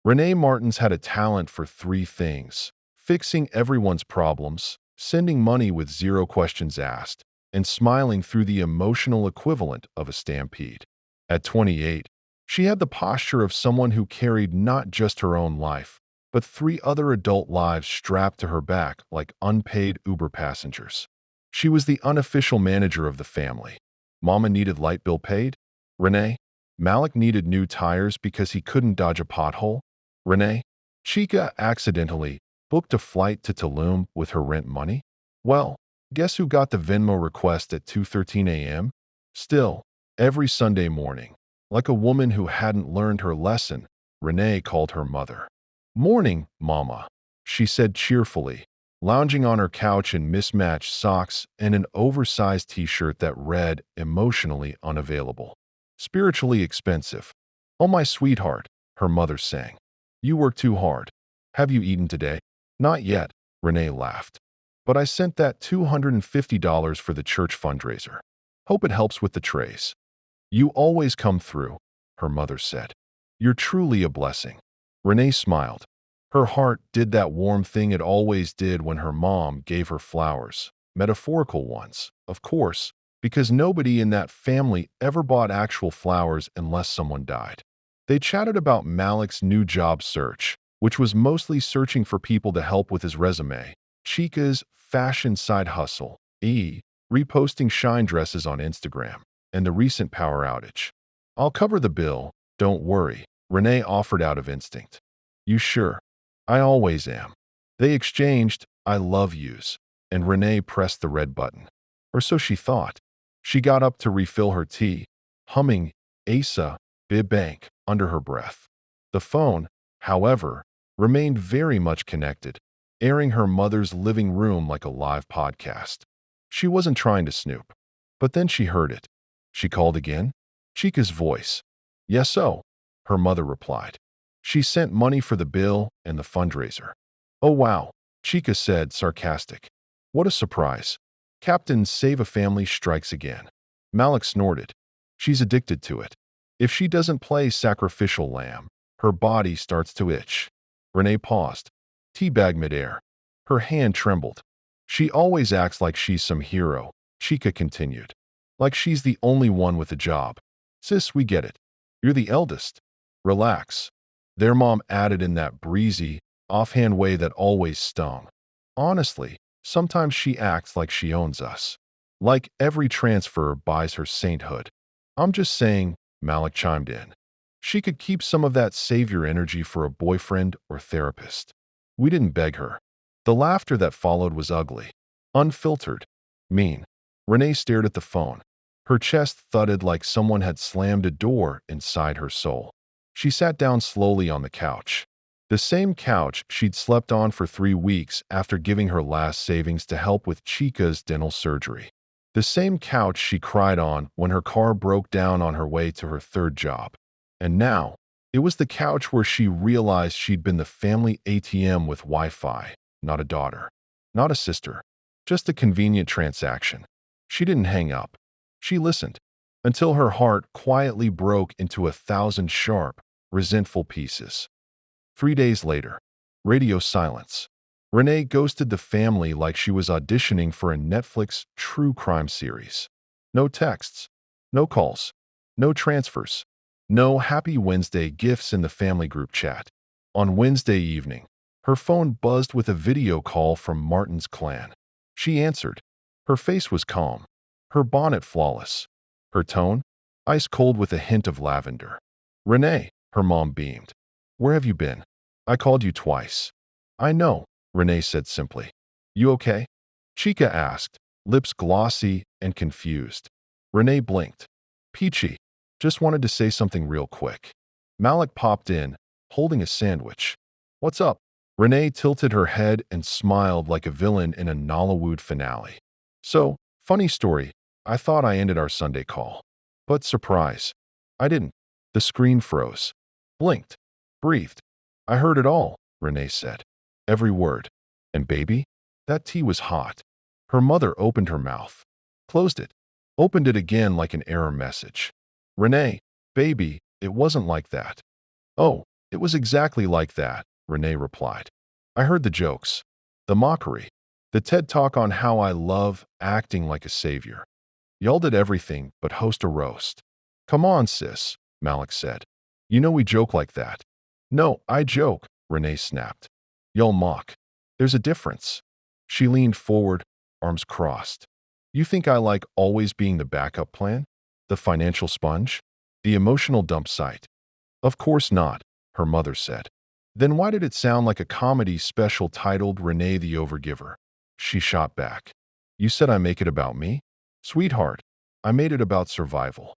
Renee Martins had a talent for three things: fixing everyone's problems, sending money with zero questions asked, and smiling through the emotional equivalent of a stampede. At 28, she had the posture of someone who carried not just her own life, but three other adult lives strapped to her back like unpaid Uber passengers. She was the unofficial manager of the family. Mama needed light bill paid. Renee. Malik needed new tires because he couldn't dodge a pothole. Renee. Chica accidentally booked a flight to Tulum with her rent money. Well, guess who got the Venmo request at 2:13 a.m.? Still, every Sunday morning, like a woman who hadn't learned her lesson, Renee called her mother. "Morning, Mama," she said cheerfully, lounging on her couch in mismatched socks and an oversized t-shirt that read emotionally unavailable. Spiritually expensive. "Oh, my sweetheart," her mother sang. "You work too hard. Have you eaten today?" "Not yet," Renee laughed. "But I sent that $250 for the church fundraiser. Hope it helps with the trays." "You always come through," her mother said. "You're truly a blessing." Renee smiled. Her heart did that warm thing it always did when her mom gave her flowers. Metaphorical ones, of course, because nobody in that family ever bought actual flowers unless someone died. They chatted about Malik's new job search, which was mostly searching for people to help with his resume, Chica's fashion side hustle, reposting shine dresses on Instagram, and the recent power outage. "I'll cover the bill, don't worry," Renee offered out of instinct. "You sure?" "I always am." They exchanged "I love yous," and Renee pressed the red button. Or so she thought. She got up to refill her tea, humming Asa Bib Bank under her breath. The phone, however, remained very much connected, airing her mother's living room like a live podcast. She wasn't trying to snoop. But then she heard it. She called again. Chica's voice. "Yes-o," her mother replied. She sent money for the bill and the fundraiser. "Oh wow," Chica said, sarcastic. "What a surprise. Captain Save a Family strikes again." Malik snorted. "She's addicted to it. If she doesn't play sacrificial lamb, her body starts to itch." Renee paused. Teabag midair. Her hand trembled. "She always acts like she's some hero," Chica continued. "Like she's the only one with a job. Sis, we get it. You're the eldest. Relax." Their mom added in that breezy, offhand way that always stung. "Honestly, sometimes she acts like she owns us. Like every transfer buys her sainthood." "I'm just saying," Malik chimed in. "She could keep some of that savior energy for a boyfriend or therapist." We didn't beg her. The laughter that followed was ugly. Unfiltered. Mean. Renee stared at the phone. Her chest thudded like someone had slammed a door inside her soul. She sat down slowly on the couch. The same couch she'd slept on for 3 weeks after giving her last savings to help with Chica's dental surgery. The same couch she cried on when her car broke down on her way to her third job. And now, it was the couch where she realized she'd been the family ATM with Wi-Fi, not a daughter, not a sister, just a convenient transaction. She didn't hang up. She listened, until her heart quietly broke into 1,000 sharp, resentful pieces. 3 days later, radio silence. Renee ghosted the family like she was auditioning for a Netflix true crime series. No texts, no calls, no transfers, no Happy Wednesday gifts in the family group chat. On Wednesday evening, her phone buzzed with a video call from Martin's clan. She answered. Her face was calm, her bonnet flawless, her tone ice cold with a hint of lavender. "Renee," her mom beamed. "Where have you been? I called you twice." "I know," Renee said simply. "You okay?" Chica asked, lips glossy and confused. Renee blinked. "Peachy. Just wanted to say something real quick." Malik popped in, holding a sandwich. "What's up?" Renee tilted her head and smiled like a villain in a Nollywood finale. "So, funny story, I thought I ended our Sunday call. But surprise, I didn't." The screen froze. Blinked. Breathed. "I heard it all," Renee said. "Every word. And baby, that tea was hot." Her mother opened her mouth. Closed it. Opened it again like an error message. "Renee, baby, it wasn't like that." "Oh, It was exactly like that, Renee replied. I heard the jokes, the mockery, the TED Talk on how I love acting like a savior. Y'all did everything but host a roast. Come on, sis, Malik said. You know we joke like that. No, I joke, Renee snapped. Y'all mock. There's a difference. She leaned forward, arms crossed. You think I like always being the backup plan? The financial sponge? The emotional dump site? Of course not, her mother said. Then why did it sound like a comedy special titled Renee the Overgiver? She shot back. You said I make it about me? Sweetheart, I made it about survival.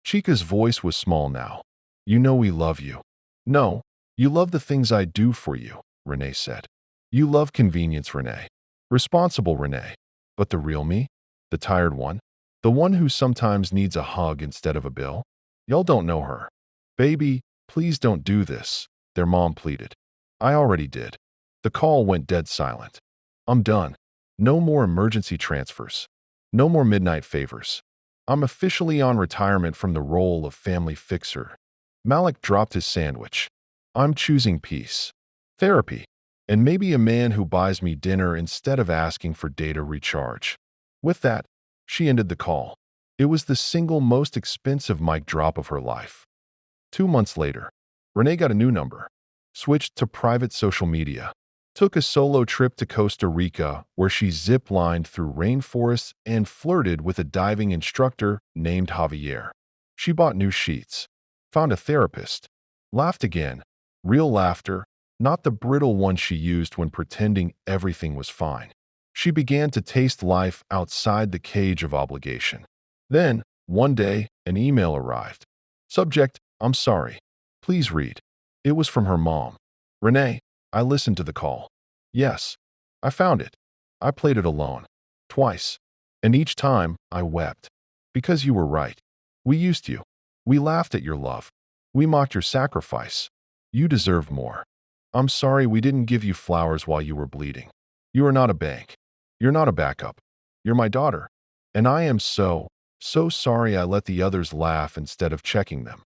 Chica's voice was small now. You know we love you. No, you love the things I do for you, Renee said. You love convenience, Renee. Responsible, Renee. But the real me? The tired one? The one who sometimes needs a hug instead of a bill? Y'all don't know her. Baby, please don't do this, their mom pleaded. I already did. The call went dead silent. I'm done. No more emergency transfers. No more midnight favors. I'm officially on retirement from the role of family fixer. Malik dropped his sandwich. I'm choosing peace, therapy, and maybe a man who buys me dinner instead of asking for data recharge. With that, she ended the call. It was the single most expensive mic drop of her life. 2 months later, Renee got a new number, switched to private social media, took a solo trip to Costa Rica where she zip-lined through rainforests and flirted with a diving instructor named Javier. She bought new sheets, found a therapist, laughed again, real laughter, not the brittle one she used when pretending everything was fine. She began to taste life outside the cage of obligation. Then, one day, an email arrived. Subject, I'm sorry. Please read. It was from her mom. Renee, I listened to the call. Yes, I found it. I played it alone. Twice. And each time, I wept. Because you were right. We used you. We laughed at your love. We mocked your sacrifice. You deserved more. I'm sorry we didn't give you flowers while you were bleeding. You are not a bank. You're not a backup. You're my daughter. And I am so sorry I let the others laugh instead of checking them.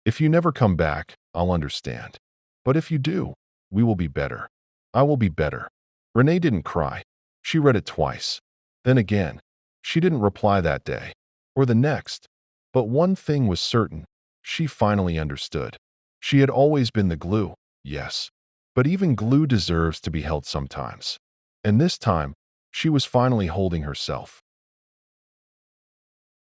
If you never come back, I'll understand. But if you do, we will be better. I will be better. Renee didn't cry. She read it twice. Then again. She didn't reply that day. Or the next. But one thing was certain. She finally understood. She had always been the glue, yes. But even glue deserves to be held sometimes. And this time, she was finally holding herself.